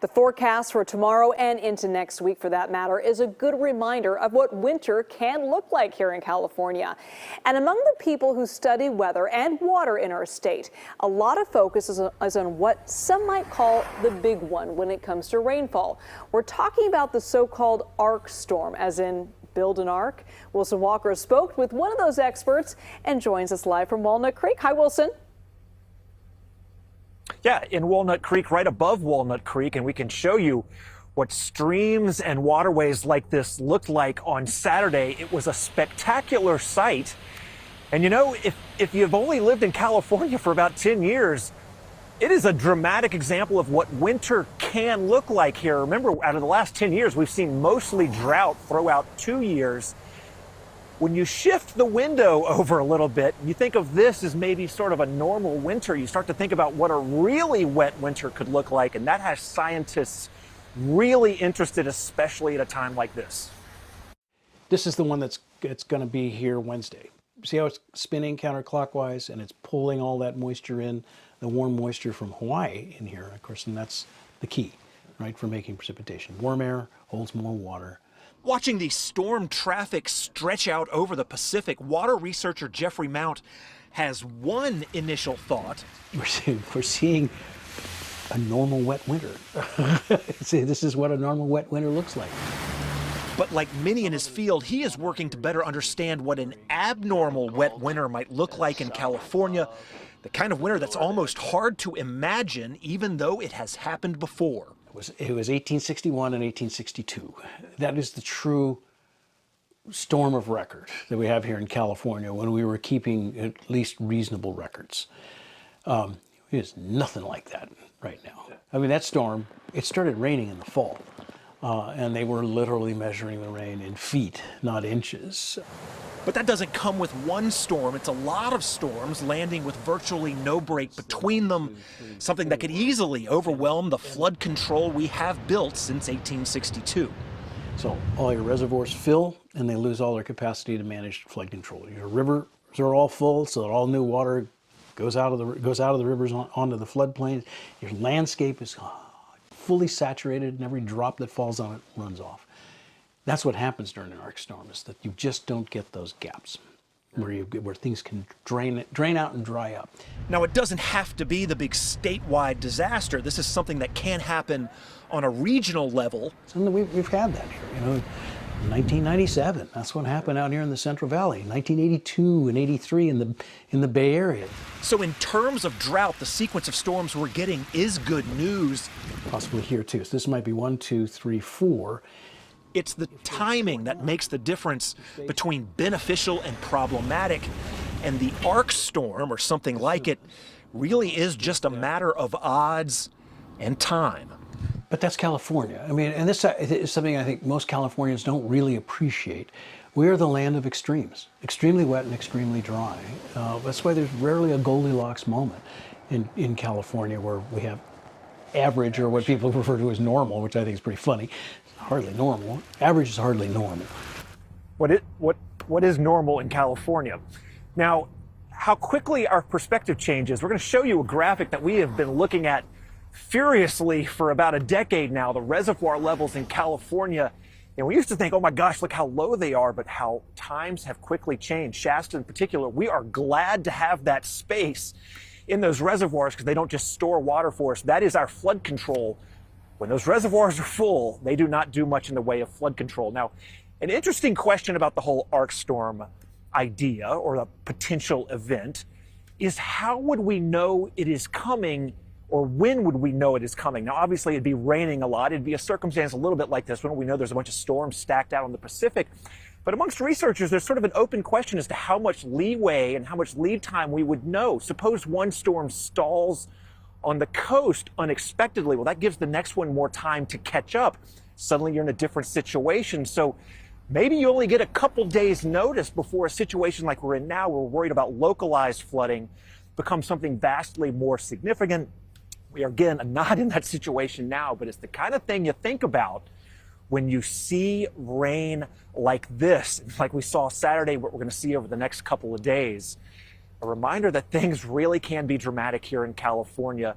The forecast for tomorrow and into next week, for that matter, is a good reminder of what winter can look like here in California. And among the people who study weather and water in our state, a lot of focus is on what some might call the big one when it comes to rainfall. We're talking about the so-called arc storm, as in build an ark. Wilson Walker spoke with one of those experts and joins us live from Walnut Creek. Hi, Wilson. Yeah, in Walnut Creek, right above Walnut Creek, and we can show you what streams and waterways like this looked like on Saturday. It was a spectacular sight. And you know, if you've only lived in California for about 10 years, it is a dramatic example of what winter can look like here. Remember, out of the last 10 years, we've seen mostly drought throughout 2 years. When you shift the window over a little bit, you think of this as maybe sort of a normal winter. You start to think about what a really wet winter could look like, and that has scientists really interested, especially at a time like this. This is the one it's going to be here Wednesday. See how it's spinning counterclockwise, and it's pulling all that moisture in, the warm moisture from Hawaii in here, of course, and that's the key, right, for making precipitation. Warm air holds more water. Watching the storm traffic stretch out over the Pacific, water researcher Jeffrey Mount has one initial thought. We're seeing a normal wet winter. See, this is what a normal wet winter looks like. But like many in his field, he is working to better understand what an abnormal wet winter might look like in California, the kind of winter that's almost hard to imagine, even though it has happened before. It was 1861 and 1862. That is the true storm of record that we have here in California when we were keeping at least reasonable records. It is nothing like that right now. I mean, that storm, it started raining in the fall, and they were literally measuring the rain in feet, not inches. But that doesn't come with one storm. It's a lot of storms landing with virtually no break between them, something that could easily overwhelm the flood control we have built since 1862. So all your reservoirs fill, and they lose all their capacity to manage flood control. Your rivers are all full, so that all new water goes out of the rivers onto the floodplains. Your landscape is fully saturated, and every drop that falls on it runs off. That's what happens during an arc storm, is that you just don't get those gaps where things can drain out and dry up. Now, it doesn't have to be the big statewide disaster. This is something that can happen on a regional level. Something we've had that here, you know. 1997, that's what happened out here in the Central Valley. 1982 and 83 in the Bay Area. So in terms of drought, the sequence of storms we're getting is good news. Possibly here too. So this might be 1, 2, 3, 4. It's the timing that makes the difference between beneficial and problematic. And the arc storm, or something like it, really is just a matter of odds and time. But that's California. I mean, and this is something I think most Californians don't really appreciate. We are the land of extremes, extremely wet and extremely dry. That's why there's rarely a Goldilocks moment in California, where we have average, or what people refer to as normal, which I think is pretty funny. Hardly normal. Average is hardly normal. What is normal in California? Now, how quickly our perspective changes. We're going to show you a graphic that we have been looking at furiously for about a decade now, the reservoir levels in California. And we used to think, oh my gosh, look how low they are, but how times have quickly changed. Shasta in particular, we are glad to have that space in those reservoirs because they don't just store water for us. That is our flood control. When those reservoirs are full, they do not do much in the way of flood control. Now, an interesting question about the whole arc storm idea, or the potential event, is how would we know it is coming, or when would we know it is coming? Now, obviously, it'd be raining a lot. It'd be a circumstance a little bit like this when we know there's a bunch of storms stacked out on the Pacific. But amongst researchers, there's sort of an open question as to how much leeway and how much lead time we would know. Suppose one storm stalls on the coast unexpectedly. Well, that gives the next one more time to catch up. Suddenly you're in a different situation. So maybe you only get a couple days notice before a situation like we're in now, where we're worried about localized flooding, becomes something vastly more significant. We are, again, not in that situation now, but it's the kind of thing you think about when you see rain like this, like we saw Saturday, what we're going to see over the next couple of days. A reminder that things really can be dramatic here in California.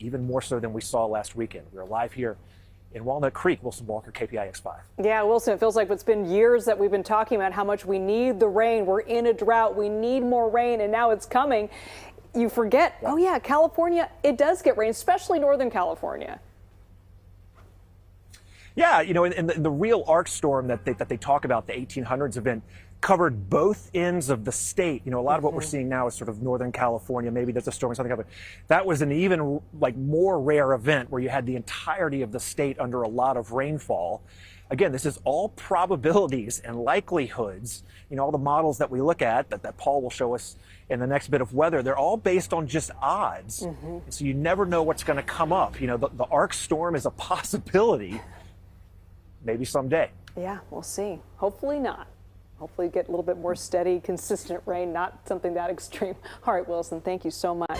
even more so than we saw last weekend. We're live here in Walnut Creek. Wilson Walker, KPIX 5. Yeah, Wilson, it feels like it's been years that we've been talking about how much we need the rain. We're in a drought. We need more rain, and now it's coming. You forget, oh yeah, California, it does get rain, especially Northern California. Yeah, you know, and the real arc storm that they talk about, the 1800s event, covered both ends of the state. You know, a lot of what we're seeing now is sort of Northern California. Maybe there's a storm in Southern California. That was an even like more rare event where you had the entirety of the state under a lot of rainfall. Again, this is all probabilities and likelihoods. You know, all the models that we look at that Paul will show us in the next bit of weather, they're all based on just odds. So you never know what's going to come up. You know, the arc storm is a possibility. Maybe someday. Yeah, we'll see. Hopefully not. Hopefully get a little bit more steady, consistent rain, not something that extreme. All right, Wilson, thank you so much.